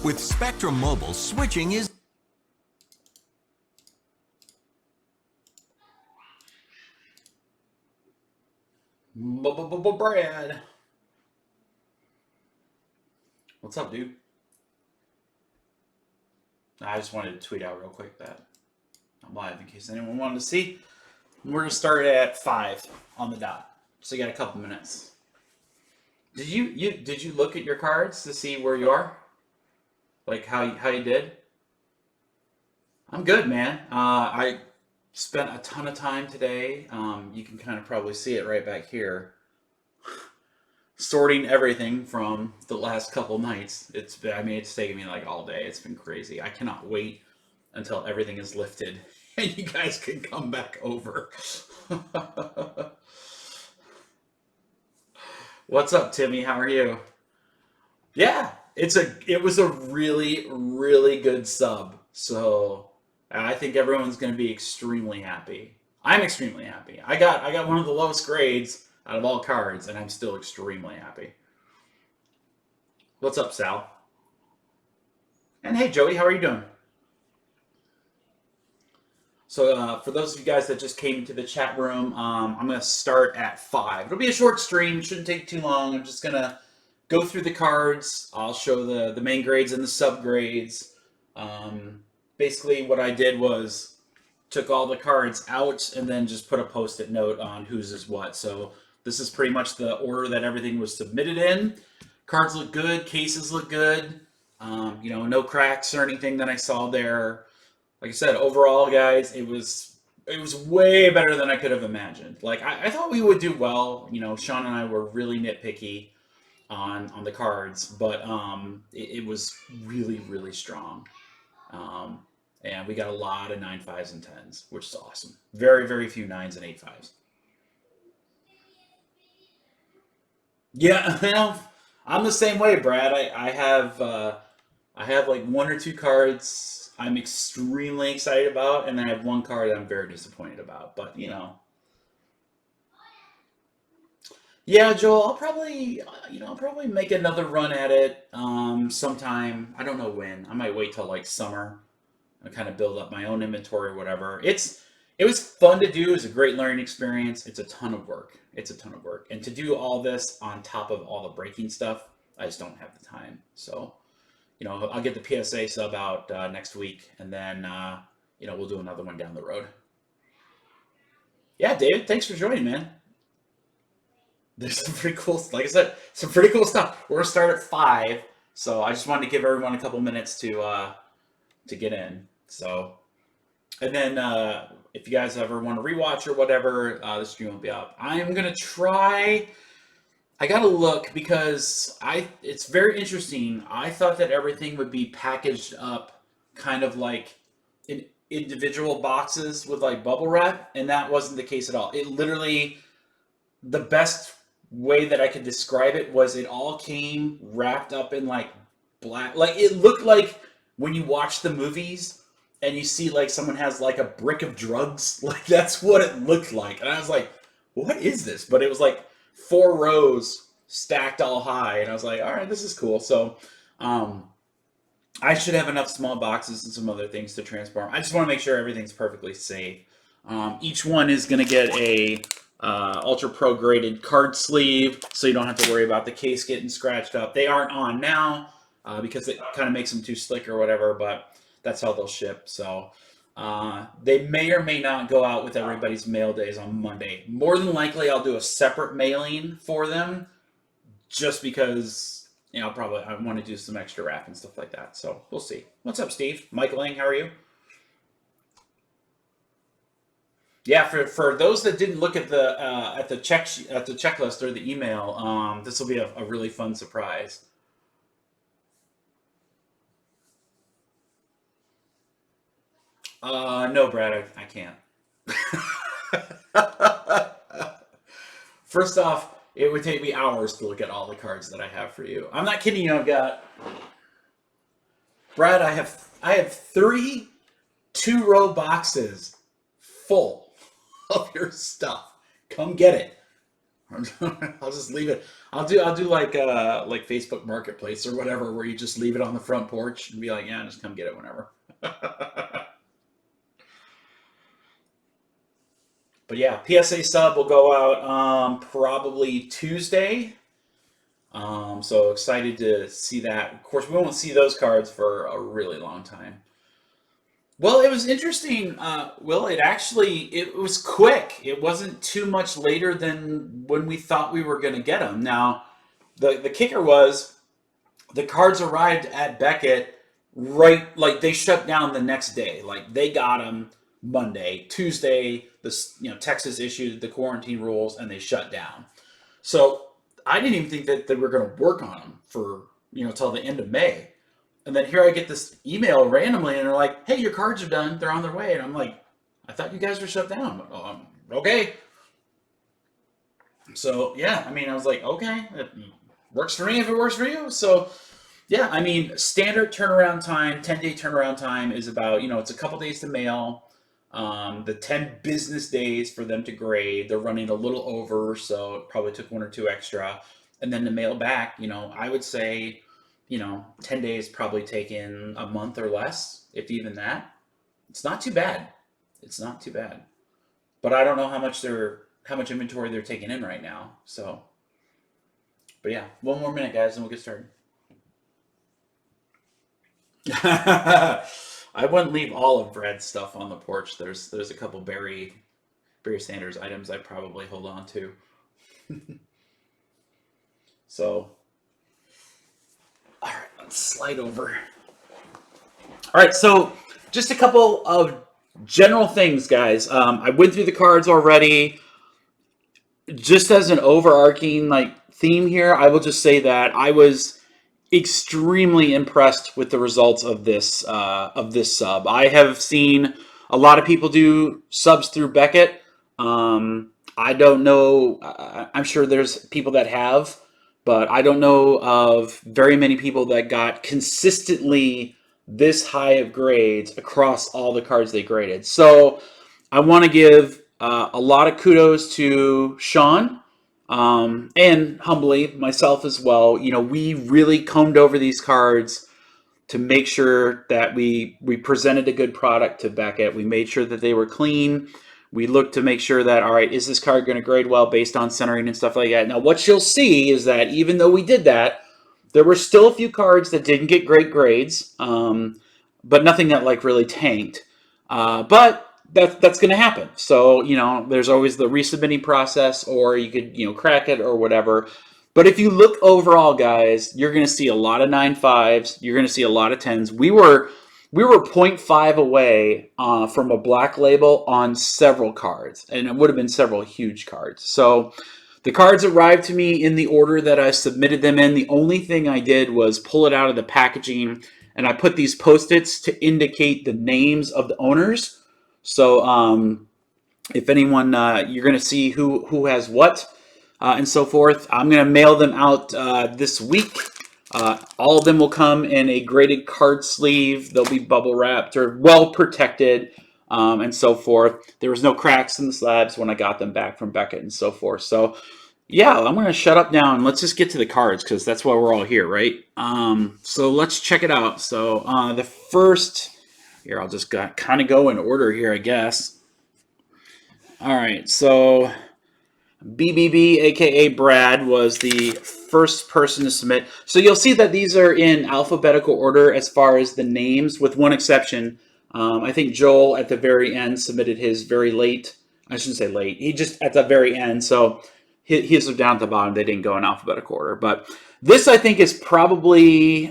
With Spectrum Mobile, switching is Brad. What's up, dude? I just wanted to tweet out real quick that I'm live in case anyone wanted to see. We're gonna start at 5 on the dot, so you got a couple minutes. Did you look at your cards to see where you are? Like how you did? I'm good, man. I spent a ton of time today. You can kind of probably see it right back here. Sorting everything from the last couple nights. It's taken me like all day. It's been crazy. I cannot wait until everything is lifted and you guys can come back over. What's up, Timmy? How are you? Yeah, it was a really, really good sub. So I think everyone's going to be extremely happy. I'm extremely happy. I got one of the lowest grades out of all cards, and I'm still extremely happy. What's up, Sal? And hey, Joey, how are you doing? So for those of you guys that just came into the chat room, I'm going to start at 5. It'll be a short stream. Shouldn't take too long. I'm just going to go through the cards. I'll show the main grades and the subgrades. Basically, what I did was took all the cards out and then just put a post-it note on whose is what. So this is pretty much the order that everything was submitted in. Cards look good. Cases look good. No cracks or anything that I saw there. Like I said, overall, guys, it was way better than I could have imagined. Like I thought we would do well. Sean and I were really nitpicky on the cards, but it was really, really strong. And we got a lot of 9 5s and 10s, which is awesome. Very, very few 9s and 8 5s. Yeah, I'm the same way, Brad. I have like 1 or 2 cards I'm extremely excited about, and then I have 1 card that I'm very disappointed about. But yeah, Joel, I'll probably make another run at it sometime. I don't know when. I might wait till like summer and kind of build up my own inventory or whatever. It was fun to do. It was a great learning experience. It's a ton of work. And to do all this on top of all the breaking stuff, I just don't have the time. So, I'll get the PSA sub out next week, and then we'll do another one down the road. Yeah, David, thanks for joining, man. There's some pretty cool, like I said, some pretty cool stuff. We're gonna start at 5, so I just wanted to give everyone a couple minutes to get in. So, and then if you guys ever want to rewatch or whatever, the stream will be up. I'm gonna try. I gotta look because it's very interesting. I thought that everything would be packaged up, kind of like in individual boxes with like bubble wrap, and that wasn't the case at all. It literally, the best way that I could describe it was it all came wrapped up in like black. Like it looked like when you watch the movies and you see like someone has like a brick of drugs. Like that's what it looked like. And I was like, what is this? But it was like 4 rows stacked all high. And I was like, all right, this is cool. So I should have enough small boxes and some other things to transport. I just want to make sure everything's perfectly safe. Each one is going to get a Ultra Pro graded card sleeve, so you don't have to worry about the case getting scratched up. They aren't on now because it kind of makes them too slick or whatever, but that's how they'll ship. So they may or may not go out with everybody's mail days on Monday. More than likely, I'll do a separate mailing for them just because, I want to do some extra wrap and stuff like that. So we'll see. What's up, Steve? Michael Lang, how are you? Yeah, for those that didn't look at the checklist or the email, this will be a really fun surprise. No, Brad, I can't. First off, it would take me hours to look at all the cards that I have for you. I'm not kidding you. Brad, I have 3 2-row boxes full of your stuff. Come get it. I'll just leave it. I'll do like Facebook Marketplace or whatever, where you just leave it on the front porch and be like, yeah, just come get it whenever. But yeah, PSA sub will go out probably Tuesday. So excited to see that. Of course, we won't see those cards for a really long time. Well, it was interesting. Will, it was quick. It wasn't too much later than when we thought we were going to get them. Now, the kicker was the cards arrived at Beckett right, like they shut down the next day. Like they got them Monday, Tuesday. Texas issued the quarantine rules and they shut down. So I didn't even think that they were going to work on them for till the end of May. And then here I get this email randomly, and they're like, "Hey, your cards are done. They're on their way." And I'm like, "I thought you guys were shut down." Okay. So yeah, I mean, I was like, "Okay, it works for me if it works for you." So yeah, I mean, standard turnaround time, 10-day turnaround time is about it's a couple days to mail. The 10 business days for them to grade. They're running a little over, so it probably took one or two extra. And then to mail back, I would say 10 days probably taken a month or less, if even that. It's not too bad. It's not too bad. But I don't know how much inventory they're taking in right now. So, but yeah, one more minute, guys, and we'll get started. I wouldn't leave all of Brad's stuff on the porch. There's a couple Barry Sanders items I probably hold on to. So, all right, let's slide over. All right, so just a couple of general things, guys. I went through the cards already. Just as an overarching theme here, I will just say that I was extremely impressed with the results of this sub. I have seen a lot of people do subs through Beckett. I don't know. I'm sure there's people that have, but I don't know of very many people that got consistently this high of grades across all the cards they graded. So I want to give a lot of kudos to Sean. And humbly myself as well. We really combed over these cards to make sure that we presented a good product to Beckett. We made sure that they were clean. We looked to make sure that, all right, is this card going to grade well based on centering and stuff like that? Now, what you'll see is that even though we did that, there were still a few cards that didn't get great grades, but nothing that really tanked. But that's going to happen. So, there's always the resubmitting process, or you could, crack it or whatever. But if you look overall, guys, you're going to see a lot of 9.5s. You're going to see a lot of 10s. We were 0.5 away from a black label on several cards, and it would have been several huge cards. So the cards arrived to me in the order that I submitted them in. The only thing I did was pull it out of the packaging, and I put these Post-its to indicate the names of the owners. So if anyone, you're going to see who has what and so forth. I'm going to mail them out this week. All of them will come in a graded card sleeve. They'll be bubble wrapped or well protected and so forth. There was no cracks in the slabs when I got them back from Beckett and so forth. So yeah, I'm going to shut up now and let's just get to the cards because that's why we're all here, right? So let's check it out. So the first... Here, I'll just kind of go in order here, I guess. All right, so BBB, a.k.a. Brad, was the first person to submit. So you'll see that these are in alphabetical order as far as the names, with one exception. I think Joel, at the very end, submitted his very late. I shouldn't say late. He just at the very end. So his are down at the bottom. They didn't go in alphabetical order. But this, I think, is probably...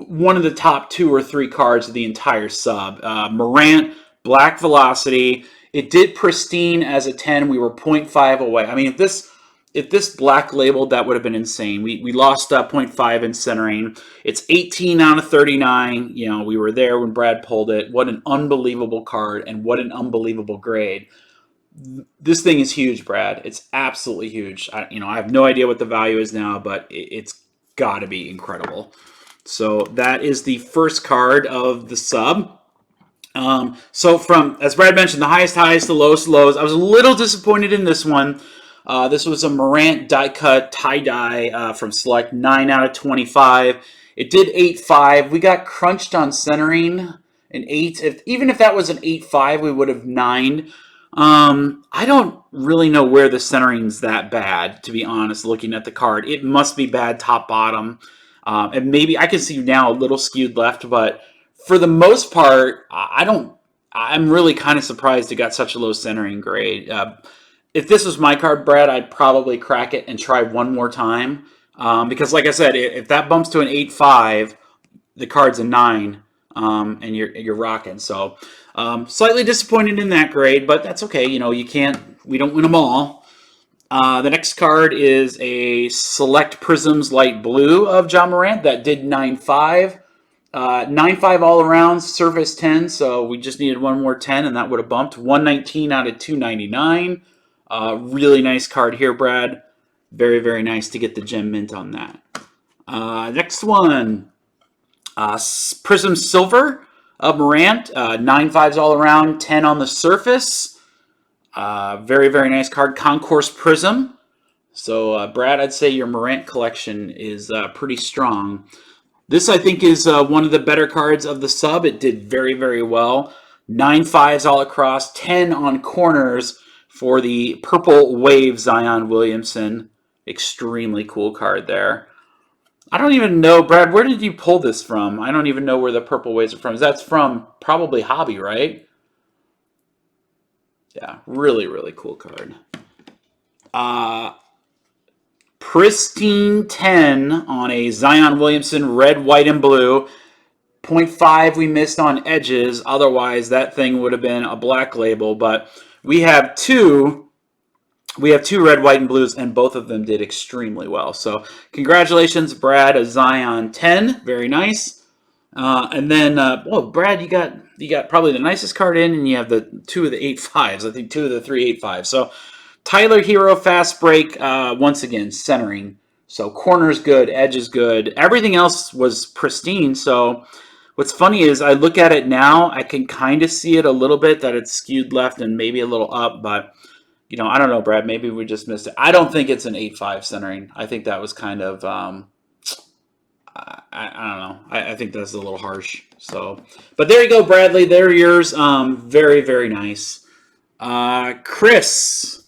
one of the top 2 or 3 cards of the entire sub. Morant, Black Velocity. It did pristine as a 10. We were 0.5 away. I mean, if this black labeled, that would have been insane. We lost 0.5 in centering. It's 18 out of 39. We were there when Brad pulled it. What an unbelievable card and what an unbelievable grade. This thing is huge, Brad. It's absolutely huge. I have no idea what the value is now, but it's got to be incredible. So that is the first card of the sub. So from, as Brad mentioned, the highest highs, the lowest lows. I was a little disappointed in this one. This was a Morant die cut tie-dye from Select, 9 out of 25. It did 8.5. We got crunched on centering, an 8. Even if that was an 8.5, we would have 9. I don't really know where the centering's that bad, to be honest, looking at the card. It must be bad top bottom. And maybe I can see now a little skewed left, but for the most part, I'm really kind of surprised it got such a low centering grade. If this was my card, Brad, I'd probably crack it and try one more time. Because like I said, if that bumps to an 8.5, the card's a 9, and you're rocking. So slightly disappointed in that grade, but that's okay. You know, we don't win them all. The next card is a Select Prisms Light Blue of Ja Morant that did 9.5. 9.5 all around, surface 10, so we just needed one more 10, and that would have bumped. 119 out of 299. Really nice card here, Brad. Very, very nice to get the gem mint on that. Next one, Prism Silver of Morant. 9.5s all around, 10 on the surface. Very, very nice card. Concourse Prism. So, Brad, I'd say your Morant collection is pretty strong. This, I think, is one of the better cards of the sub. It did very, very well. 9.5s all across, 10 on corners for the Purple Wave Zion Williamson. Extremely cool card there. I don't even know, Brad, where did you pull this from? I don't even know where the Purple Waves are from. That's from probably Hobby, right? Yeah, really, really cool card. Pristine 10 on a Zion Williamson, red, white, and blue. 0.5 we missed on edges. Otherwise, that thing would have been a black label. But we have two red, white, and blues, and both of them did extremely well. So congratulations, Brad, a Zion 10. Very nice. And then, Brad, you got probably the nicest card in, and you have the 2 of the 8.5s. I think 2 of the 3 8.5s. So Tyler Hero fast break, once again, centering. So corner's good, edge is good. Everything else was pristine. So what's funny is I look at it now, I can kind of see it a little bit that it's skewed left and maybe a little up, but you know, I don't know, Brad, maybe we just missed it. I don't think it's an 8.5 centering. I think that was kind of, I don't know. I think that's a little harsh. So, but there you go, Bradley. They're yours. Very, very nice. Chris,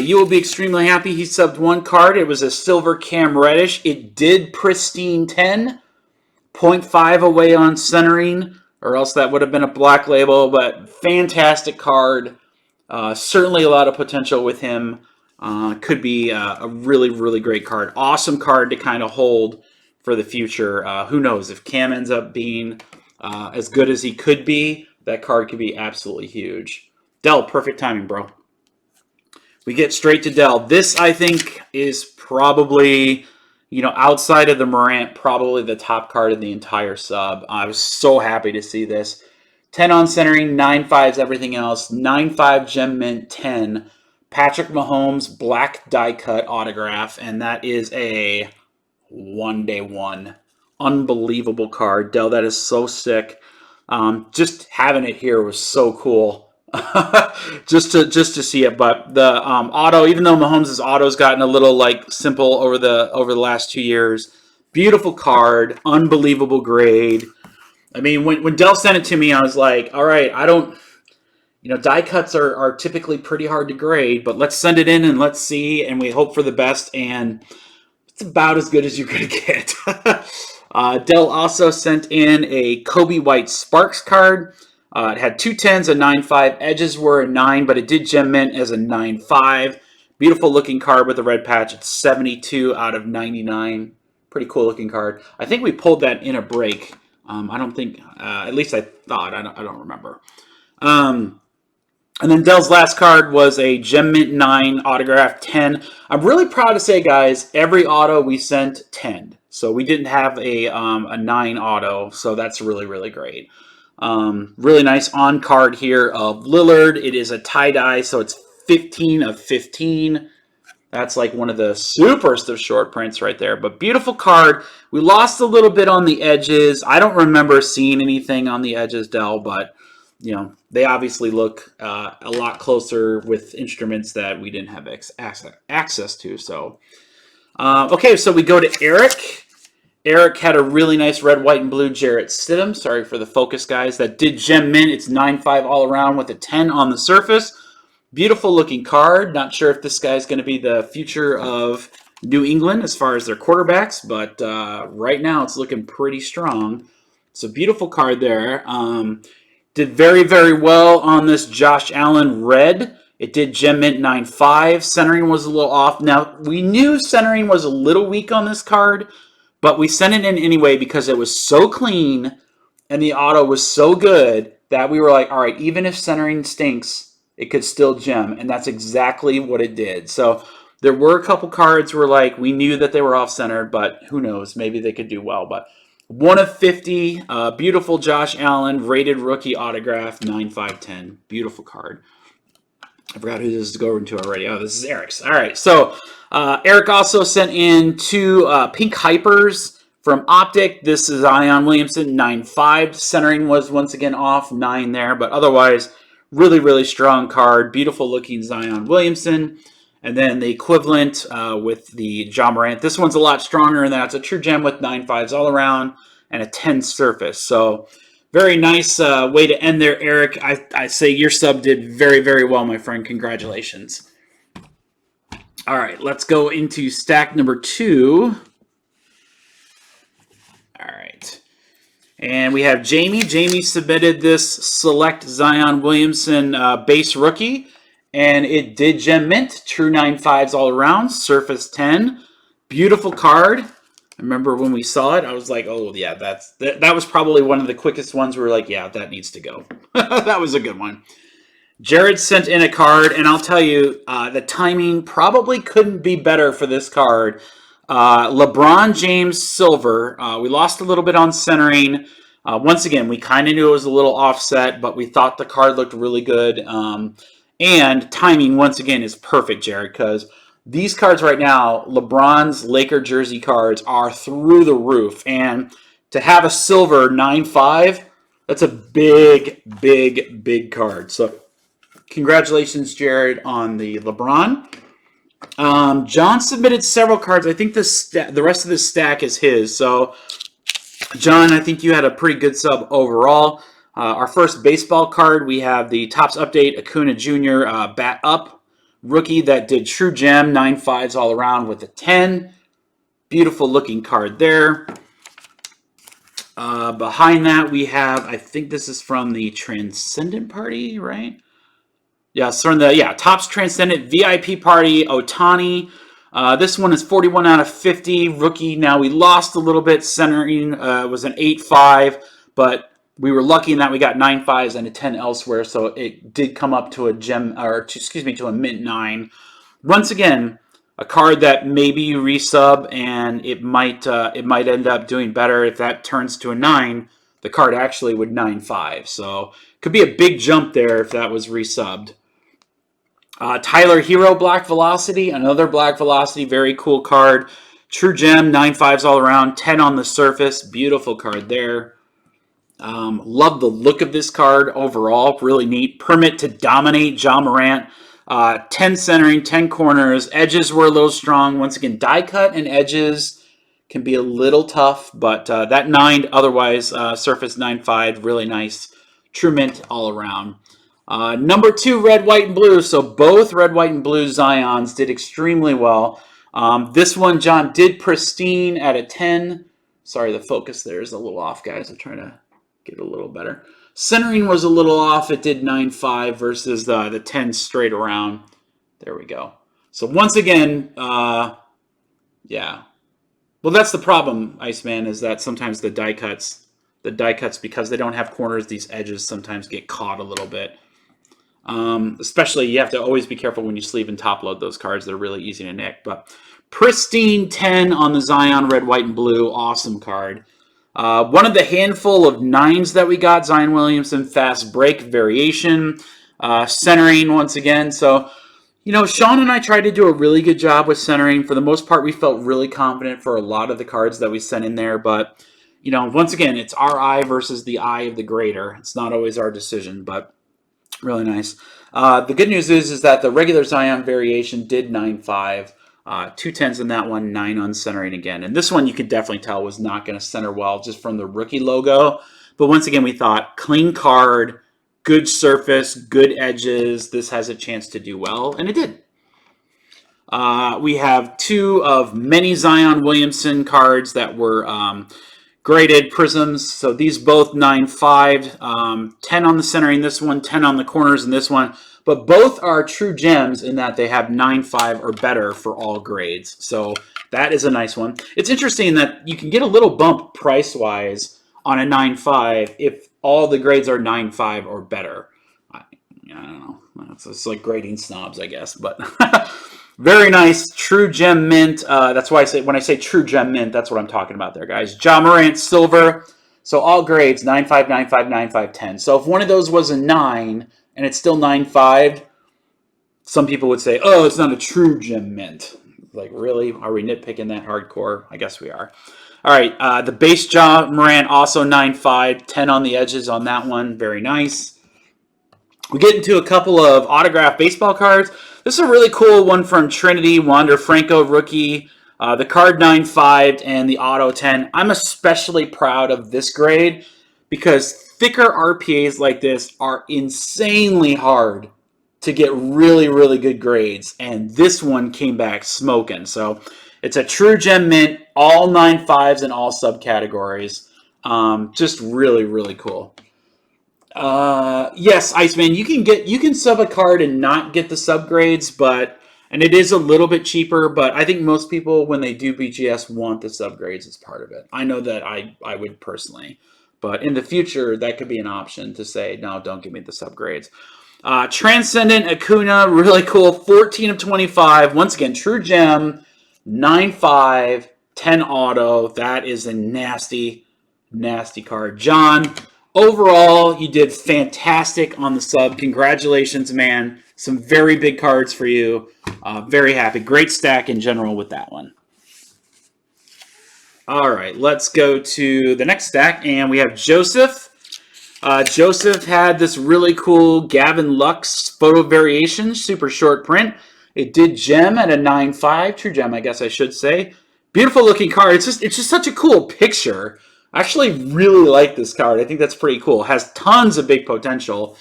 you will be extremely happy. He subbed one card. It was a silver Cam Reddish. It did pristine 10. 0.5 away on centering, or else that would have been a black label, but fantastic card. Certainly a lot of potential with him. Could be a really, really great card. Awesome card to kind of hold for the future. Who knows? If Cam ends up being as good as he could be, that card could be absolutely huge. Dell, perfect timing, bro. We get straight to Dell. This, I think, is probably, you know, outside of the Morant, probably the top card of the entire sub. I was so happy to see this. 10 on centering, 9.5s, everything else. 9.5 gem mint, 10. Patrick Mahomes black die cut autograph, and that is a 1-day-1. Unbelievable card. Dell, that is so sick. Just having it here was so cool. just to see it, but the auto, even though Mahomes' auto's gotten a little like simple over the last 2 years, beautiful card, unbelievable grade. I mean, when Dell sent it to me, I was like, all right, die cuts are typically pretty hard to grade, but let's send it in and let's see, and we hope for the best, and it's about as good as you're gonna get. Dell also sent in a Kobe White Sparks card. It had 2 10s, a 9.5. Edges were a 9, but it did gem mint as a 9.5. Beautiful looking card with a red patch. It's 72 out of 99. Pretty cool looking card. I think we pulled that in a break. I don't think, at least I thought. I don't remember. And then Dell's last card was a gem mint 9, autograph 10. I'm really proud to say, guys, every auto we sent 10. So we didn't have a 9 auto. So that's really, really great. Really nice on card here of Lillard. It is a tie-dye, so it's 15 of 15. That's like one of the superest of short prints right there. But beautiful card. We lost a little bit on the edges. I don't remember seeing anything on the edges, Dell, but you know, they obviously look a lot closer with instruments that we didn't have access to. So, okay, so we go to Eric. Eric had a really nice red, white, and blue Jarrett Stidham. Sorry for the focus, guys. That did gem mint. It's 9.5 all around with a 10 on the surface. Beautiful looking card. Not sure if this guy's going to be the future of New England as far as their quarterbacks, but right now it's looking pretty strong. So beautiful card there. Did very, very well on this Josh Allen red. It did gem mint 9.5. Centering was a little off. Now, we knew centering was a little weak on this card, but we sent it in anyway because it was so clean and the auto was so good that we were like, all right, even if centering stinks, it could still gem. And that's exactly what it did. So there were a couple cards where like we knew that they were off-centered, but who knows? Maybe they could do well. But 1 of 50, beautiful Josh Allen, rated rookie autograph, 9.5/10. Beautiful card. I forgot who this is going to already. Oh, this is Eric's. All right, so Eric also sent in 2 pink hypers from Optic. This is Zion Williamson, 9.5. Centering was once again off, 9 there, but otherwise, really, really strong card. Beautiful looking Zion Williamson. And then the equivalent with the John Morant. This one's a lot stronger, and that's a true gem with 9.5s all around and a 10 surface. So very nice way to end there, Eric. I say your sub did very, very well, my friend. Congratulations. All right, let's go into stack number 2. All right. And we have Jamie. Jamie submitted this select Zion Williamson base rookie, and it did gem mint. True 9.5s all around, surface 10. Beautiful card. I remember when we saw it, I was like, oh, yeah, that was probably one of the quickest ones where we're like, yeah, that needs to go. That was a good one. Jared sent in a card, and I'll tell you, the timing probably couldn't be better for this card. LeBron James Silver. We lost a little bit on centering. Once again, we kind of knew it was a little offset, but we thought the card looked really good. And timing, once again, is perfect, Jared, because these cards right now, LeBron's Laker jersey cards, are through the roof. And to have a silver 9.5, that's a big, big, big card. So congratulations, Jared, on the LeBron. John submitted several cards. I think the rest of this stack is his. So, John, I think you had a pretty good sub overall. Our first baseball card, we have the Topps Update Acuna Jr. Bat Up rookie that did true gem, 9.5s all around with a 10. Beautiful looking card there. Behind that, we have, I think this is from the Transcendent Party, right? Yeah, it's from the Topps Transcendent VIP Party, Otani. This one is 41 out of 50. Rookie, now we lost a little bit. Centering was an 8.5, but we were lucky in that we got 9.5s and a 10 elsewhere, so it did come up to a gem, to a mint 9. Once again, a card that maybe you resub and it might end up doing better if that turns to a 9. The card actually would 9.5, so could be a big jump there if that was resubbed. Tyler Hero Black Velocity, another Black Velocity, very cool card. True gem, 9.5s all around, 10 on the surface. Beautiful card there. Love the look of this card overall. Really neat. Permit to Dominate, John Morant. 10 centering, 10 corners. Edges were a little strong. Once again, die cut and edges can be a little tough, but that 9 otherwise, surface 9.5, really nice. True mint all around. Number 2, red, white, and blue. So both red, white, and blue Zions did extremely well. This one, John, did pristine at a 10. Sorry, the focus there is a little off, guys. I'm trying to get a little better. Centering was a little off. It did 9.5 versus the 10 straight around. There we go. So once again, yeah. Well, that's the problem, Iceman, is that sometimes the die cuts, because they don't have corners, these edges sometimes get caught a little bit. Especially, you have to always be careful when you sleeve and top load those cards. They're really easy to nick. But pristine 10 on the Zion red, white, and blue. Awesome card. One of the handful of 9s that we got, Zion Williamson fast break variation. Centering once again. So, Sean and I tried to do a really good job with centering. For the most part, we felt really confident for a lot of the cards that we sent in there. But, once again, it's our eye versus the eye of the grader. It's not always our decision, but really nice. The good news is that the regular Zion variation did 9.5. 2 10s in that one, 9 on centering again. And this one you could definitely tell was not going to center well just from the rookie logo. But once again, we thought clean card, good surface, good edges. This has a chance to do well, and it did. We have 2 of many Zion Williamson cards that were graded prisms. So these both 9.5, 10 on the centering this one, 10 on the corners in this one. But both are true gems in that they have 9.5 or better for all grades. So that is a nice one. It's interesting that you can get a little bump price-wise on a 9.5 if all the grades are 9.5 or better. I don't know. It's like grading snobs, I guess. But very nice. True gem mint. That's why I say when I say true gem mint, that's what I'm talking about there, guys. Ja Morant silver. So all grades 9.5, 9.5, 9.5, 10. So if one of those was a 9 and it's still 9.5, some people would say, oh, it's not a true gem mint. Like, really? Are we nitpicking that hardcore? I guess we are. All right, the base Ja Morant also 9.5, 10 on the edges on that one. Very nice. We get into a couple of autographed baseball cards. This is a really cool one from Trinity, Wander Franco rookie. The card 9.5 and the auto 10. I'm especially proud of this grade because thicker RPAs like this are insanely hard to get really, really good grades. And this one came back smoking. So it's a true gem mint, all 9.5s in all subcategories. Just really, really cool. Yes, Iceman, you can sub a card and not get the subgrades, and it is a little bit cheaper, but I think most people, when they do BGS, want the subgrades as part of it. I know that I would personally, but in the future, that could be an option to say, no, don't give me the subgrades. Transcendent Acuna, really cool, 14 of 25. Once again, true gem, 9.5, 10 auto. That is a nasty, nasty card. John, overall, you did fantastic on the sub. Congratulations, man. Some very big cards for you. Very happy. Great stack in general with that one. All right, let's go to the next stack, and we have Joseph. Joseph had this really cool Gavin Lux photo variation, super short print. It did gem at a 9.5, true gem, I guess I should say. Beautiful looking card. It's just such a cool picture. I actually really like this card. I think that's pretty cool. Has tons of big potential.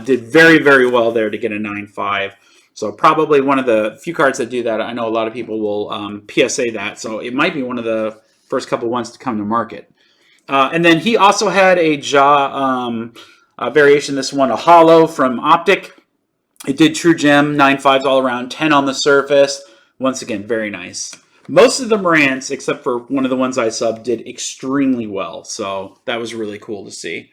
Did very, very well there to get a 9.5. So probably one of the few cards that do that. I know a lot of people will PSA that. So it might be one of the first couple ones to come to market. And then he also had a variation, this one, a hollow from Optic. It did true gem, 9.5s all around, 10 on the surface. Once again, very nice. Most of the Morants, except for one of the ones I subbed, did extremely well. So that was really cool to see.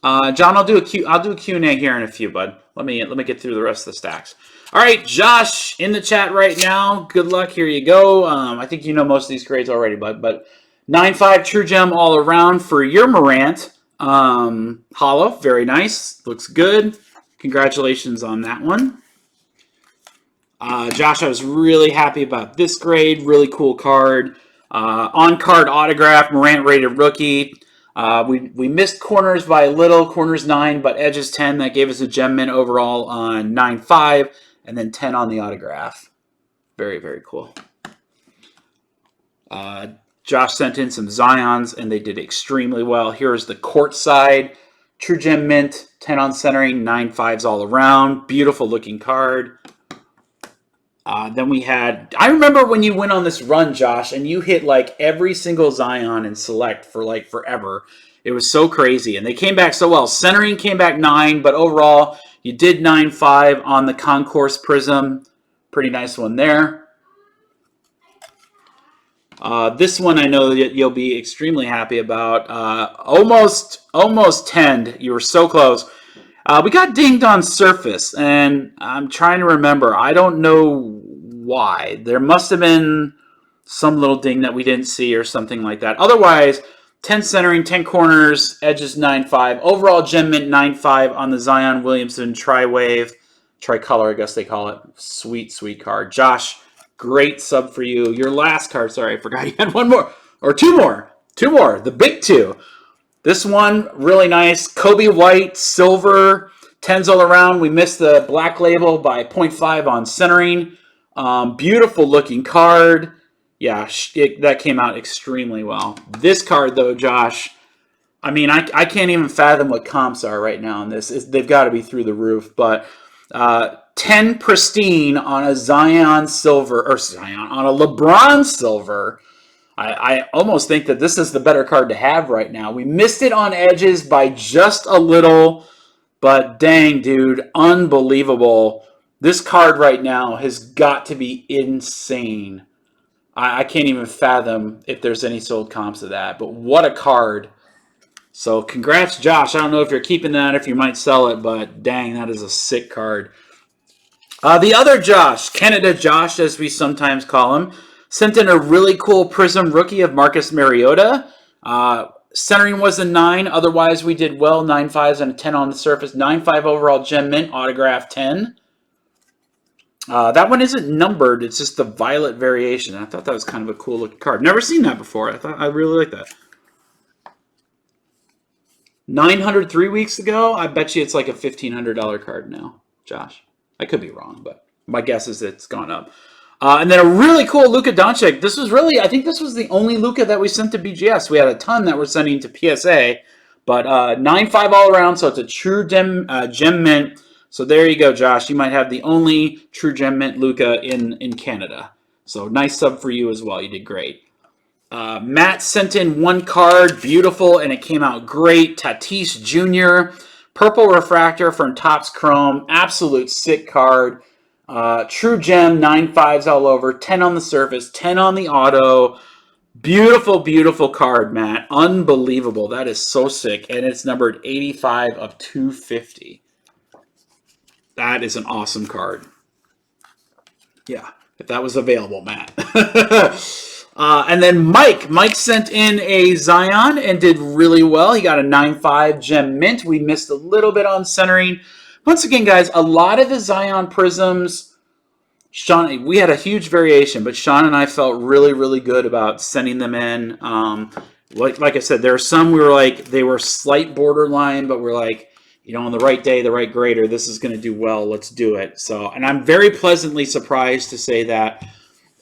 John, I'll do a Q&A here in a few, bud. Let me get through the rest of the stacks. All right, Josh in the chat right now. Good luck. Here you go. I think you know most of these grades already, bud. But 9.5 true gem all around for your Morant. Hollow, very nice. Looks good. Congratulations on that one. Josh, I was really happy about this grade. Really cool card. On-card autograph, Morant rated rookie. We missed corners by a little. Corners 9, but edges 10. That gave us a gem mint overall on 9.5. And then 10 on the autograph. Very, very cool. Josh sent in some Zions, and they did extremely well. Here's the court side. True gem mint, 10 on centering, 9.5s all around. Beautiful looking card. Then we had, I remember when you went on this run, Josh, and you hit like every single Zion and select for like forever. It was so crazy, and they came back so well. Centering came back 9, but overall, you did 9.5 on the Concourse Prism. Pretty nice one there. This one I know that you'll be extremely happy about. Almost 10. You were so close. We got dinged on surface, and I'm trying to remember. I don't know why. There must have been some little ding that we didn't see or something like that. Otherwise, 10 centering, 10 corners, edges 9.5. Overall gem mint 9.5 on the Zion Williamson Tri-Wave. Tricolor, I guess they call it. Sweet, sweet card. Josh, great sub for you. Your last card, sorry, I forgot you had one more. Or two more. Two more. The big two. This one, really nice. Kobe White, silver, 10s all around. We missed the black label by 0.5 on centering. Beautiful looking card. Yeah, that came out extremely well. This card, though, Josh, I mean, I can't even fathom what comps are right now on this. They've got to be through the roof. But 10 pristine on a Zion silver, or Zion, on a LeBron silver. I almost think that this is the better card to have right now. We missed it on edges by just a little, but dang, dude, unbelievable. This card right now has got to be insane. I can't even fathom if there's any sold comps of that, but what a card. So congrats, Josh. I don't know if you're keeping that, if you might sell it, but dang, that is a sick card. The other Josh, Canada Josh, as we sometimes call him, sent in a really cool Prism rookie of Marcus Mariota. Centering was a 9. Otherwise, we did well. 9.5s and a 10 on the surface. 9.5 overall gem mint, autograph 10. That one isn't numbered. It's just the violet variation. I thought that was kind of a cool looking card. Never seen that before. I really like that. 900 3 weeks ago. I bet you it's like a $1,500 card now, Josh. I could be wrong, but my guess is it's gone up. And then a really cool Luka Doncic. This was really, I think this was the only Luka that we sent to BGS. We had a ton that we're sending to PSA, but 9.5 all around, so it's a true gem mint. So there you go, Josh. You might have the only true gem mint Luka in Canada. So nice sub for you as well. You did great. Matt sent in one card, beautiful, and it came out great. Tatis Jr., purple refractor from Topps Chrome, absolute sick card. True gem, 9.5s all over, 10 on the surface, 10 on the auto. Beautiful, beautiful card, Matt. Unbelievable. That is so sick. And it's numbered 85 of 250. That is an awesome card. Yeah, if that was available, Matt. And then Mike sent in a Zion and did really well. He got a 9.5 gem mint. We missed a little bit on centering. Once again, guys, a lot of the Zion Prisms, Sean, we had a huge variation, but Sean and I felt really, really good about sending them in. Like I said, there are some we were like, they were slight borderline, but we're like, you know, on the right day, the right grader, this is going to do well. Let's do it. So, and I'm very pleasantly surprised to say that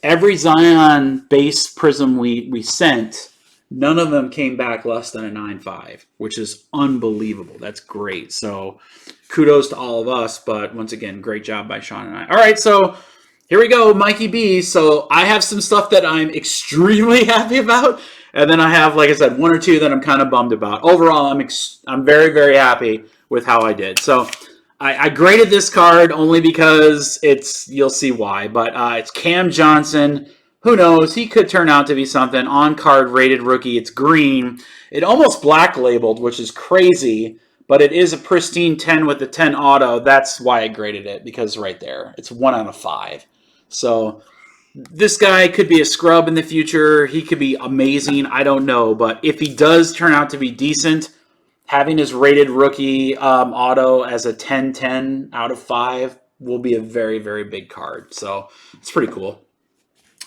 every Zion base Prism we sent, none of them came back less than a 9.5, which is unbelievable. That's great. So kudos to all of us, but once again, great job by Sean and I. All right, so here we go, Mikey B. So I have some stuff that I'm extremely happy about, and then I have, like I said, one or two that I'm kind of bummed about. Overall, I'm very, very happy with how I did. So I graded this card only because you'll see why, but it's Cam Johnson. Who knows? He could turn out to be something. On-card rated rookie. It's green. It almost black labeled, which is crazy, but it is a pristine 10 with the 10 auto. That's why I graded it, because right there, it's 1 out of 5. So this guy could be a scrub in the future. He could be amazing. I don't know, but if he does turn out to be decent, having his rated rookie auto as a 10-10 out of 5 will be a very, very big card. So it's pretty cool.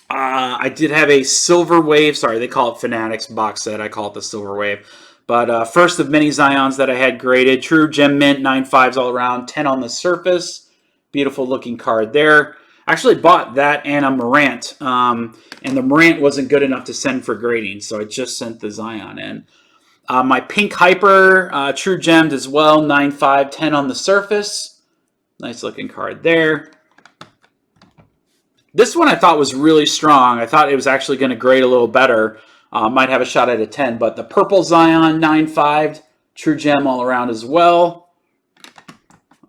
I did have a Silver Wave. Sorry, they call it Fanatics box set. I call it the Silver Wave. But first of many Zions that I had graded. True Gem Mint, 9.5s all around, 10 on the surface. Beautiful looking card there. I actually bought that and a Morant. And the Morant wasn't good enough to send for grading, so I just sent the Zion in. My Pink Hyper, True Gemmed as well, 9.5, 10 on the surface. Nice looking card there. This one I thought was really strong. I thought it was actually going to grade a little better. Might have a shot at a 10, but the Purple Zion, 9.5, True Gem all around as well.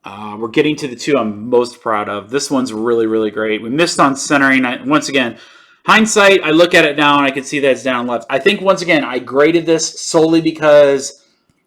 We're getting to the two I'm most proud of. This one's really, really great. We missed on centering. Once again, hindsight, I look at it now and I can see that it's down left. I think, once again, I graded this solely because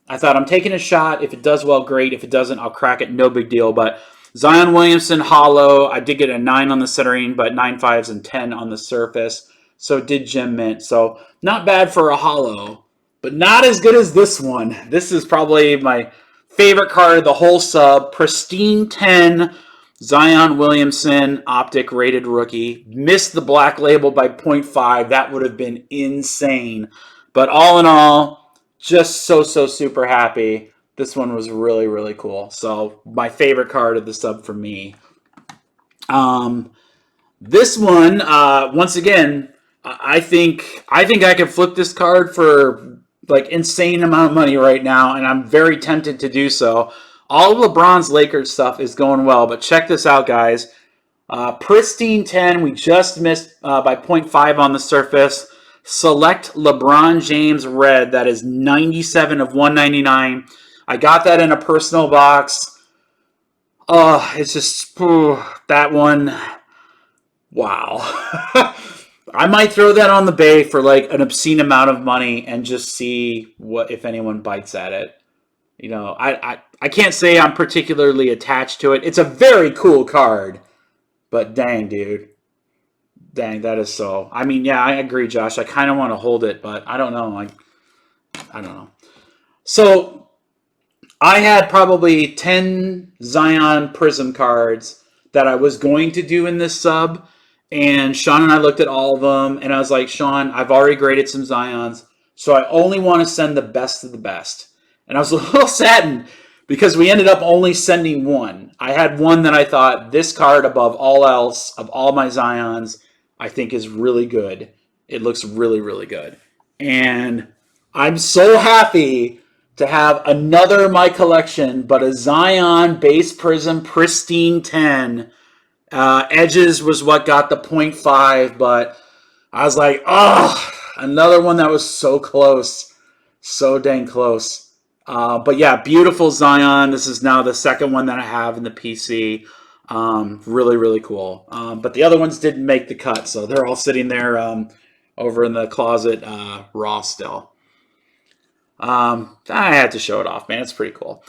I thought I'm taking a shot. If it does well, great. If it doesn't, I'll crack it. No big deal. But Zion Williamson hollow, I did get a 9 on the centering, but 9.5s and 10 on the surface. So did Gem Mint. So not bad for a hollow, but not as good as this one. This is probably my favorite card of the whole sub. Pristine 10 Zion Williamson, Optic rated rookie. Missed the black label by 0.5. That would have been insane. But all in all, just so super happy. This one was really, really cool. So my favorite card of the sub for me. This one, once again, I think I could flip this card for like insane amount of money right now, and I'm very tempted to do so. All of LeBron's Lakers stuff is going well, but check this out, guys. Pristine 10, we just missed by 0.5 on the surface. Select LeBron James red, that is 97 of 199. I got that in a personal box. It's just, that one, wow. I might throw that on the bay for like an obscene amount of money and just see what if anyone bites at it. You know, I can't say I'm particularly attached to it. It's a very cool card, but dang, dude. Dang, that is so. I mean, yeah, I agree, Josh. I kind of want to hold it, but I don't know. I don't know. So I had probably 10 Zion Prism cards that I was going to do in this sub. And Sean and I looked at all of them, and I was like, Sean, I've already graded some Zions, so I only want to send the best of the best. And I was a little saddened because we ended up only sending one. I had one that I thought, this card above all else, of all my Zions, I think is really good. It looks really, really good. And I'm so happy to have another in my collection, but a Zion base prism pristine 10. Edges was what got the 0.5, but I was like, oh, another one that was so close. So dang close. But yeah, beautiful Zion. This is now the second one that I have in the PC. Really, really cool. But the other ones didn't make the cut, so they're all sitting there over in the closet raw still. I had to show it off, man. It's pretty cool.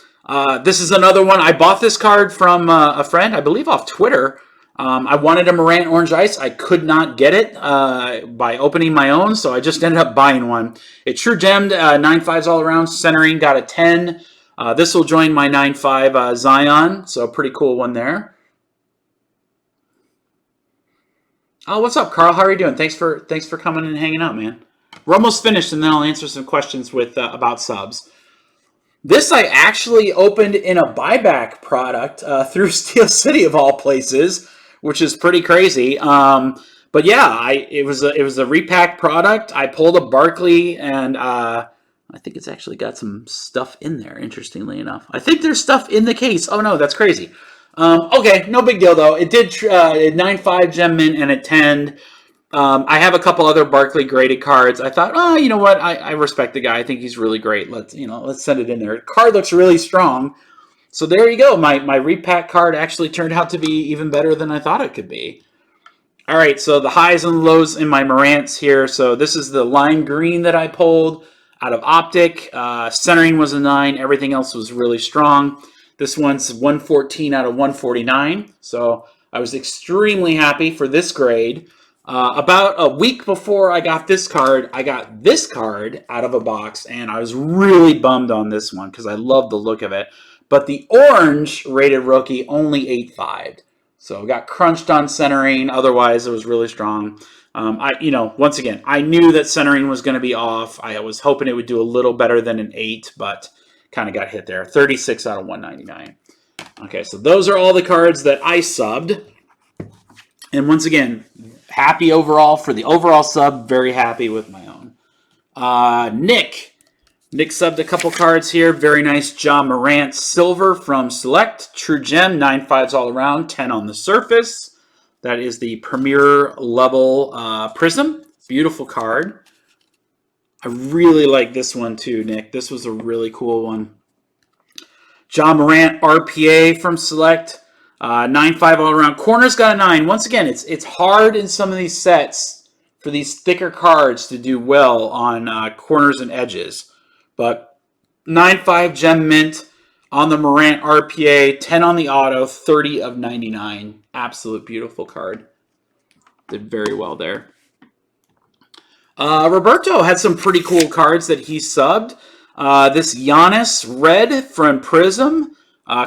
This is another one. I bought this card from a friend, I believe off Twitter. I wanted a Morant Orange Ice. I could not get it by opening my own, so I just ended up buying one. It true gemmed 9.5s all around. Centering got a 10. This will join my 9.5 Zion, so pretty cool one there. Oh, what's up, Carl? How are you doing? Thanks for coming and hanging out, man. We're almost finished, and then I'll answer some questions with about subs. This I actually opened in a buyback product through Steel City of all places, which is pretty crazy. But yeah, it was a repack product. I pulled a Barkley, and I think it's actually got some stuff in there. Interestingly enough, I think there's stuff in the case. Oh no, that's crazy. Okay, no big deal though. It did 9.5 gem mint and it 10. I have a couple other Barkley graded cards. I thought, oh, you know what? I respect the guy. I think he's really great. Let's send it in there. Card looks really strong. So there you go. My repack card actually turned out to be even better than I thought it could be. All right, so the highs and lows in my Morants here. So this is the lime green that I pulled out of Optic. Centering was a 9. Everything else was really strong. This one's 114 out of 149. So I was extremely happy for this grade. About a week before I got this card out of a box, and I was really bummed on this one because I love the look of it. But the orange rated rookie only 8.5. So got crunched on centering. Otherwise, it was really strong. Once again, I knew that centering was going to be off. I was hoping it would do a little better than an 8, but kind of got hit there. 36 out of 199. Okay, so those are all the cards that I subbed. And once again, happy overall for the overall sub. Very happy with my own. Nick subbed a couple cards here. Very nice Ja Morant Silver from Select. True Gem, 9.5s all around, 10 on the surface. That is the Premier level Prism. Beautiful card. I really like this one too, Nick. This was a really cool one. Ja Morant RPA from Select. 9.5 all around. Corner's got a 9. Once again, it's hard in some of these sets for these thicker cards to do well on corners and edges. But 9.5 gem mint on the Morant RPA, 10 on the auto, 30 of 99. Absolute beautiful card. Did very well there. Roberto had some pretty cool cards that he subbed. This Giannis red from Prism.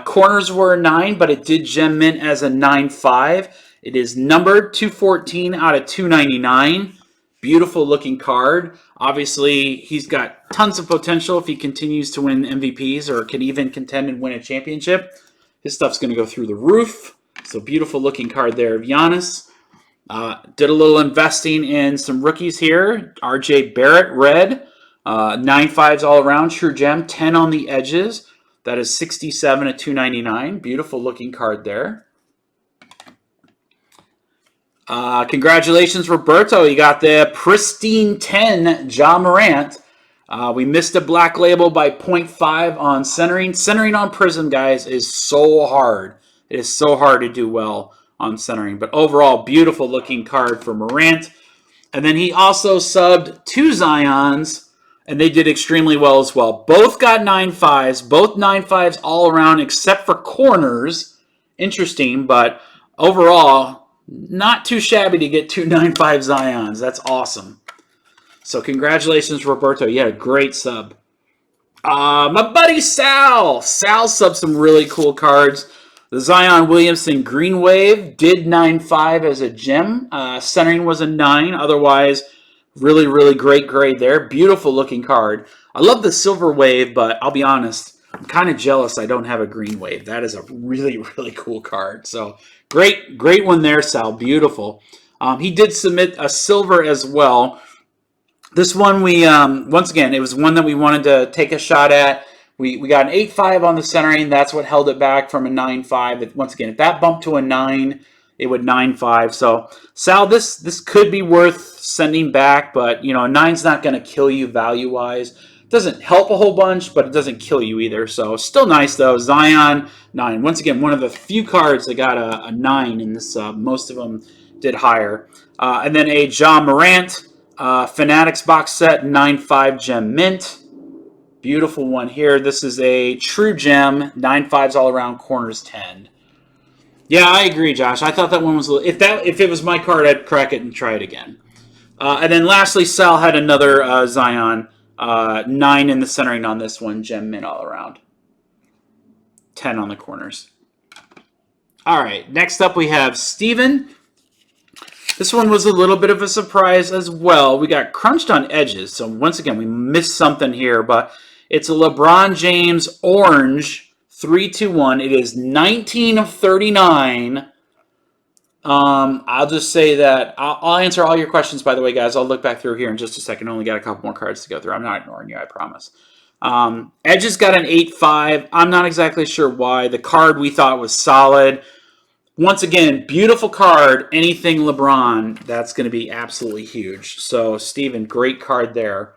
Corners were a 9, but it did gem mint as a 9.5. It is numbered 214 out of 299. Beautiful looking card. Obviously, he's got tons of potential if he continues to win MVPs or can even contend and win a championship. His stuff's going to go through the roof. So beautiful looking card there of Giannis. Did a little investing in some rookies here. RJ Barrett, red. 9.5s all around, true gem. 10 on the edges. That is 67 at 299. Beautiful looking card there. Congratulations, Roberto. You got the pristine 10 Ja Morant. We missed a black label by 0.5 on centering. Centering on Prism, guys, is so hard. It is so hard to do well on centering. But overall, beautiful looking card for Morant. And then he also subbed 2 Zions, and they did extremely well as well. Both got 9.5s, both 9.5s all around except for corners. Interesting, but overall, not too shabby to get 2 9.5 Zions. That's awesome. So congratulations, Roberto. You had a great sub. My buddy Sal. Sal subbed some really cool cards. The Zion Williamson Green Wave did 9.5 as a gem. Centering was a 9. Otherwise, really, really great grade there. Beautiful looking card. I love the Silver Wave, but I'll be honest, I'm kind of jealous I don't have a Green Wave. That is a really, really cool card. So great one there, Sal. Beautiful. He did submit a Silver as well. This one, we once again, it was one that we wanted to take a shot at. We got an 8.5 on the centering. That's what held it back from a 9.5. Once again, if that bumped to a 9, it would 9.5. So, Sal, this could be worth sending back, but, you know, a 9's not going to kill you value-wise. It doesn't help a whole bunch, but it doesn't kill you either. So, still nice, though. Zion, 9. Once again, one of the few cards that got a 9 in this sub. Most of them did higher. And then a Ja Morant Fanatics box set, 9.5 gem mint. Beautiful one here. This is a true gem, 9.5s all around, corners 10. Yeah, I agree, Josh. I thought that one was a little, if it was my card, I'd crack it and try it again. And then lastly, Sal had another Zion, 9 in the centering on this one, gem mint all around. 10 on the corners. All right, next up we have Steven. This one was a little bit of a surprise as well. We got crunched on edges, so once again, we missed something here, but it's a LeBron James orange 321. It is 19 of 39. I'll just say that I'll answer all your questions, by the way, guys. I'll look back through here in just a second. Only got a couple more cards to go through. I'm not ignoring you, I promise. Edges got an 8.5. I'm not exactly sure why. The card we thought was solid. Once again, beautiful card. Anything LeBron, that's going to be absolutely huge. So, Steven, great card there.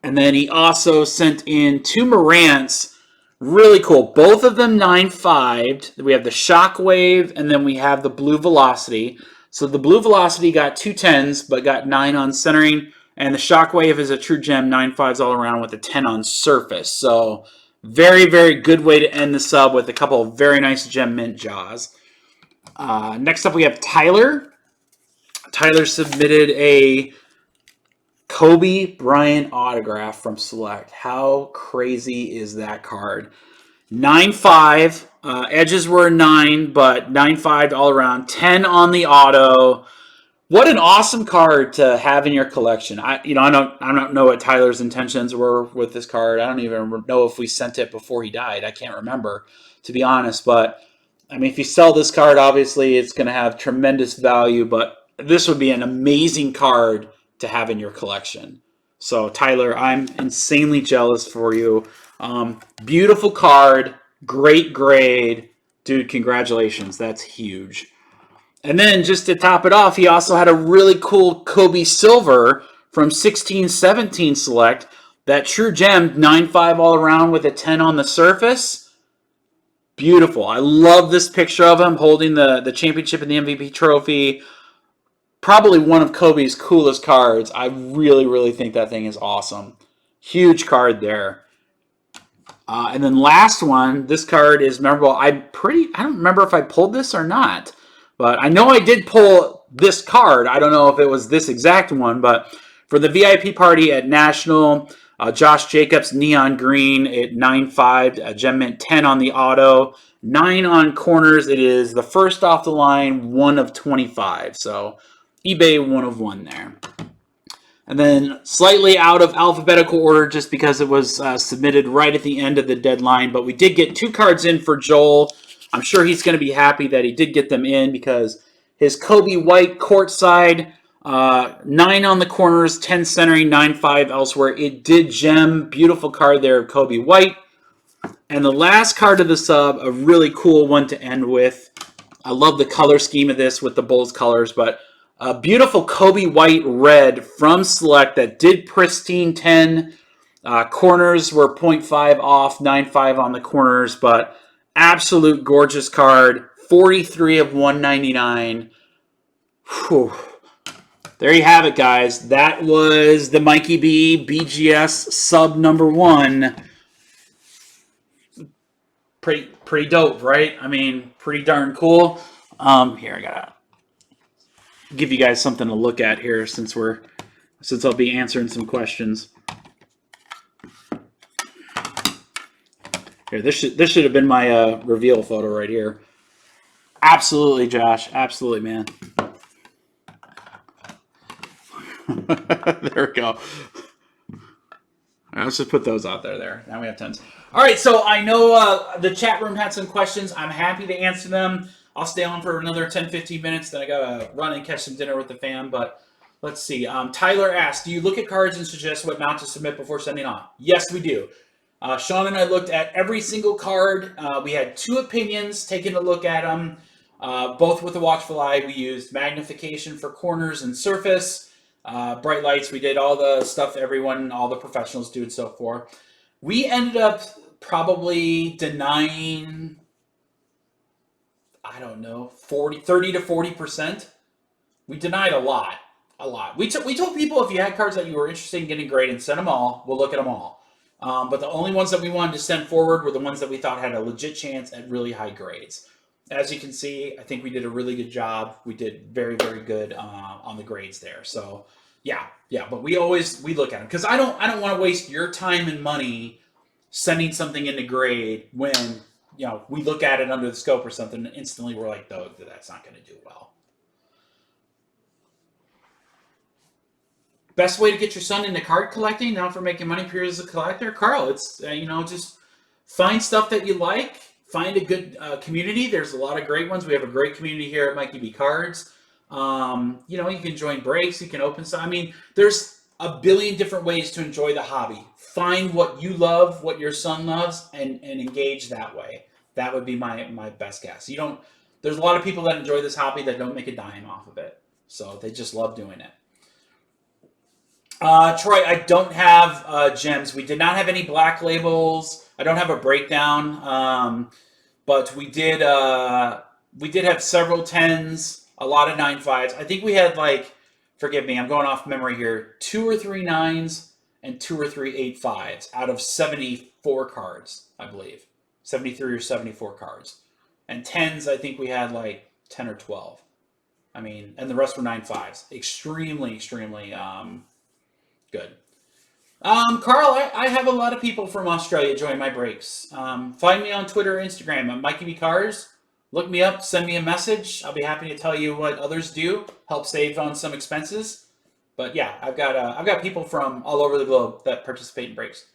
And then he also sent in 2 Morants. Really cool. Both of them 9.5'd. We have the Shockwave, and then we have the Blue Velocity. So, the Blue Velocity got 2 10s, but got 9 on centering. And the Shockwave is a true gem, 9.5s all around with a 10 on surface. So, very, very good way to end the sub with a couple of very nice gem mint jaws. Next up, we have Tyler. Tyler submitted a Kobe Bryant autograph from Select. How crazy is that card? 9.5. Edges were 9, but 9.5 all around. 10 on the auto. What an awesome card to have in your collection. I don't know what Tyler's intentions were with this card. I don't even know if we sent it before he died. I can't remember, to be honest. But, I mean, if you sell this card, obviously it's going to have tremendous value. But this would be an amazing card to have in your collection. So, Tyler, I'm insanely jealous for you. Beautiful card. Great grade. Dude, congratulations. That's huge. And then just to top it off, he also had a really cool Kobe Silver from 16-17 Select. That true gem, 9.5 all around with a 10 on the surface. Beautiful. I love this picture of him holding the championship and the MVP trophy. Probably one of Kobe's coolest cards. I really, really think that thing is awesome. Huge card there. And then last one, this card is memorable. I don't remember if I pulled this or not. But I know I did pull this card. I don't know if it was this exact one, but for the VIP party at National, Josh Jacobs, Neon Green at 9.5. Gem Mint 10 on the auto. 9 on corners. It is the first off the line, 1 of 25. So eBay 1 of 1 there. And then slightly out of alphabetical order just because it was submitted right at the end of the deadline. But we did get 2 cards in for Joel. I'm sure he's going to be happy that he did get them in because his Kobe White courtside, 9 on the corners, 10 centering, 9.5 elsewhere. It did gem. Beautiful card there of Kobe White. And the last card of the sub, a really cool one to end with. I love the color scheme of this with the Bulls colors, but a beautiful Kobe White red from Select that did pristine 10. Corners were 0.5 off, 9.5 on the corners, but absolute gorgeous card. 43 of 199. Whew. There you have it, guys. That was the Mikey B BGS sub number 1. Pretty dope, right? I mean, pretty darn cool. Here, I gotta give you guys something to look at here since I'll be answering some questions. Here, this should have been my reveal photo right here. Absolutely, Josh. Absolutely, man. There we go. All right, let's just put those out there. Now we have tons. All right, so I know the chat room had some questions. I'm happy to answer them. I'll stay on for another 10, 15 minutes. Then I got to run and catch some dinner with the fam. But let's see. Tyler asked, do you look at cards and suggest what mount to submit before sending on? Yes, we do. Sean and I looked at every single card. We had 2 opinions, taking a look at them. Both with the Watchful Eye. We used magnification for corners and surface. Bright lights. We did all the stuff everyone, all the professionals do and so forth. We ended up probably denying, I don't know, 30 to 40%. We denied a lot. We told people if you had cards that you were interested in getting graded, send them all. We'll look at them all. But the only ones that we wanted to send forward were the ones that we thought had a legit chance at really high grades. As you can see, I think we did a really good job. We did very, very good on the grades there. So yeah. But we look at them because I don't want to waste your time and money sending something into grade when we look at it under the scope or something and instantly we're like, no, that's not going to do well. Best way to get your son into card collecting, not for making money pure as a collector, Carl. It's just find stuff that you like. Find a good community. There's a lot of great ones. We have a great community here at Mikey B Cards. You can join breaks. You can open stuff. I mean, there's a billion different ways to enjoy the hobby. Find what you love, what your son loves, and engage that way. That would be my best guess. There's a lot of people that enjoy this hobby that don't make a dime off of it. So they just love doing it. Troy, I don't have gems. We did not have any black labels. I don't have a breakdown. But we did have several 10s, a lot of 9.5s. I think we had forgive me, I'm going off memory here, 2 or 3 9s and 2 or 3 8.5s out of 74 cards, I believe. 73 or 74 cards. And 10s, I think we had 10 or 12. I mean, and the rest were 9.5s. Extremely, extremely good. Carl, I have a lot of people from Australia join my breaks. Find me on Twitter or Instagram at Mikey B Cars. Look me up, send me a message. I'll be happy to tell you what others do, help save on some expenses. But yeah, I've got people from all over the globe that participate in breaks.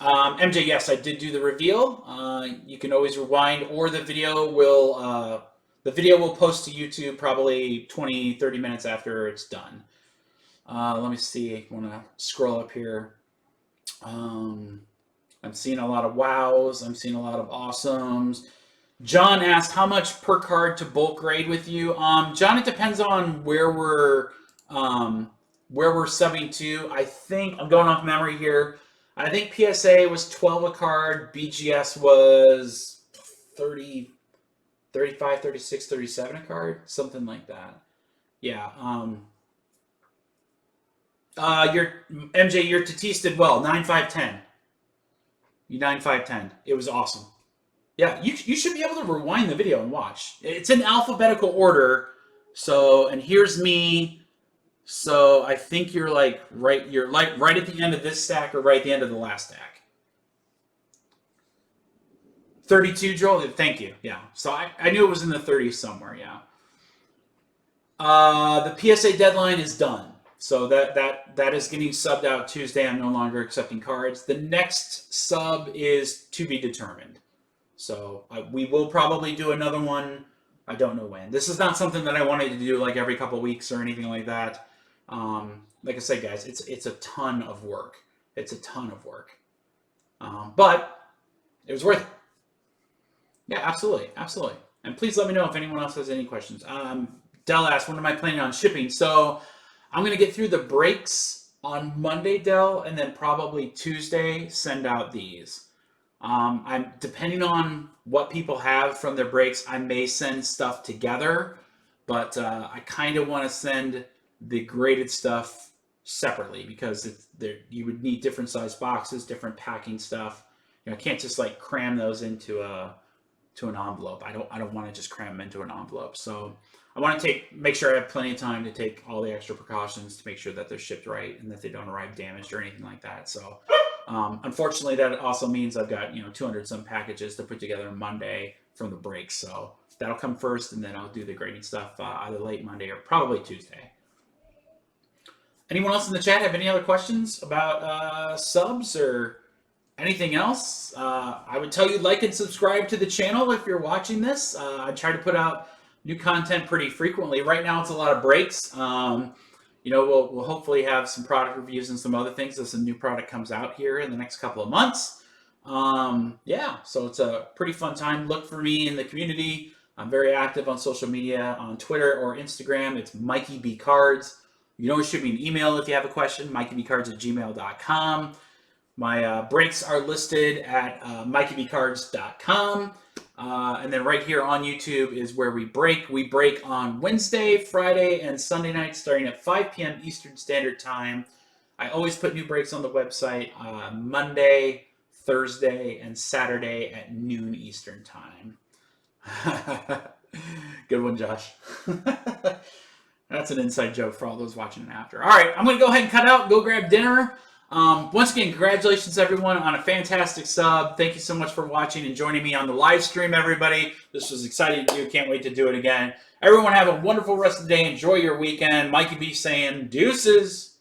MJ, yes, I did do the reveal. You can always rewind, or the video will post to YouTube probably 20, 30 minutes after it's done. Let me see. I want to scroll up here. I'm seeing a lot of wows. I'm seeing a lot of awesomes. John asked, how much per card to bulk grade with you? John, it depends on where we're subbing to. I think, I'm going off memory here, I think PSA was 12 a card. BGS was 30, 35, 36, 37 a card. Something like that. Yeah. Your Tatis did well. 9.510. You 9.510. It was awesome. Yeah, you should be able to rewind the video and watch. It's in alphabetical order. So, and here's me So I think you're like right at the end of this stack or right at the end of the last stack. 32, Joel. Thank you. Yeah. So I knew it was in the 30s somewhere. Yeah. The PSA deadline is done. So that is getting subbed out Tuesday. I'm no longer accepting cards. The next sub is to be determined. So we will probably do another one. I don't know when. This is not something that I wanted to do like every couple weeks or anything like that. Like I said, guys, it's a ton of work. It's a ton of work. But it was worth it. Yeah, absolutely, absolutely. And please let me know if anyone else has any questions. Dell asked, when am I planning on shipping? So I'm going to get through the breaks on Monday, Dell, and then probably Tuesday send out these. I'm depending on what people have from their breaks, I may send stuff together, but I kind of want to send the graded stuff separately because you would need different size boxes, different packing stuff. I can't just like cram those into an envelope. I don't want to just cram them into an envelope. So I want to make sure I have plenty of time to take all the extra precautions to make sure that they're shipped right and that they don't arrive damaged or anything like that. So unfortunately, that also means I've got 200 some packages to put together on Monday from the breaks. So that'll come first, and then I'll do the grading stuff either late Monday or probably Tuesday. Anyone else in the chat have any other questions about subs or anything else? I would tell you like and subscribe to the channel if you're watching this. I try to put out new content pretty frequently. Right now, it's a lot of breaks. We'll hopefully have some product reviews and some other things as a new product comes out here in the next couple of months. So it's a pretty fun time. Look for me in the community. I'm very active on social media, on Twitter or Instagram. It's Mikey B Cards. You can always shoot me an email if you have a question, MikeyBCards@gmail.com. My breaks are listed at MikeyBCards.com. And then right here on YouTube is where we break. We break on Wednesday, Friday, and Sunday nights starting at 5 p.m. Eastern Standard Time. I always put new breaks on the website Monday, Thursday, and Saturday at noon Eastern Time. Good one, Josh. That's an inside joke for all those watching after. All right, I'm going to go ahead and cut out, go grab dinner. Once again, congratulations, everyone, on a fantastic sub. Thank you so much for watching and joining me on the live stream, everybody. This was exciting to do. Can't wait to do it again. Everyone have a wonderful rest of the day. Enjoy your weekend. Mikey B saying deuces.